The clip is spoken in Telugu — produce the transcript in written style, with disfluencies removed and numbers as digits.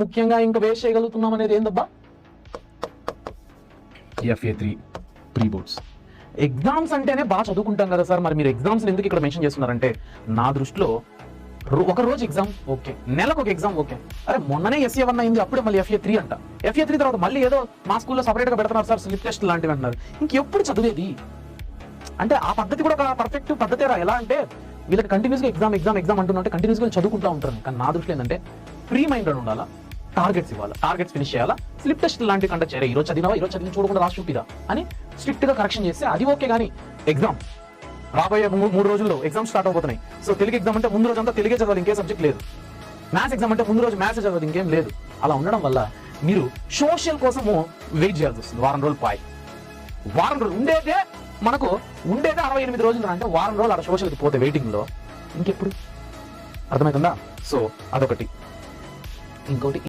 ముఖ్యంగా ఇంకా వేస్ట్ చేయగలుగుతున్నాం అనేది ఏందబ్బా, FA3 ప్రీ బోర్డ్స్. ఎగ్జామ్స్ అంటేనే బాగా చదువుకుంటాం కదా సార్, మరి మీరు ఎగ్జామ్స్ ఎందుకు ఇక్కడ మెన్షన్ చేస్తున్నారంటే, నా దృష్టిలో ఒక రోజు ఎగ్జామ్ ఓకే, నెలకు ఒక ఎగ్జామ్ ఓకే. అరే మొన్ననే SA1 అయింది, అప్పుడే మళ్ళీ FA3 అంట. FA3 తర్వాత మళ్ళీ ఏదో మా స్కూల్లో సపరేట్గా పెడుతున్నారు సార్ స్లిప్ టెస్ట్ లాంటివి అంటున్నారు. ఇంకెప్పుడు చదివేది అంటే ఆ పద్ధతి కూడా ఒక పర్ఫెక్ట్ పద్ధతేరా. ఎలా అంటే వీళ్ళకి కంటిన్యూస్గా ఎగ్జామ్ అంటున్నట్టే కంటిన్యూస్గా చదువుకుంటూ ఉంటారు. కానీ నా దృష్టిలో ఏంటంటే ఫ్రీ మైండెడ్ ఉండాలా, టార్గెట్స్ ఇవ్వాలి, టార్గెట్స్ ఫినిష్ చేయాలా, స్లిప్ టెస్ట్ లాంటివి కండక్ట్ చేయాలి. ఈరోజు చదివి చూడకుండా రాసి చూపిరా అని స్ట్రిక్ట్ గా కరెక్షన్ చేస్తే అది ఓకే. కానీ ఎగ్జామ్ రాబోయే 3 రోజుల్లో ఎగ్జామ్ స్టార్ట్ అవబోతున్నాయి. సో తెలుగు ఎగ్జామ్ అంటే ముందు రోజు అంతా తెలుగే చదవాలి, ఇంకే సబ్జెక్ట్ లేదు. మ్యాథ్స్ ఎగ్జామ్ అంటే ముందు రోజు మ్యాథ్స్ చదవాలి, ఇంకేం లేదు. అలా ఉండడం వల్ల మీరు సోషల్ కోసము వెయిట్ చేయాల్సి వస్తుంది. వారం రోజులు ఉండేదే 68 రోజులు. అంటే వారం రోజులు అక్కడ సోషల్కి పోతే వెయిటింగ్ లో ఇంకెప్పుడు, అర్థమవుతుందా? సో అదొకటి. ఇంకోటి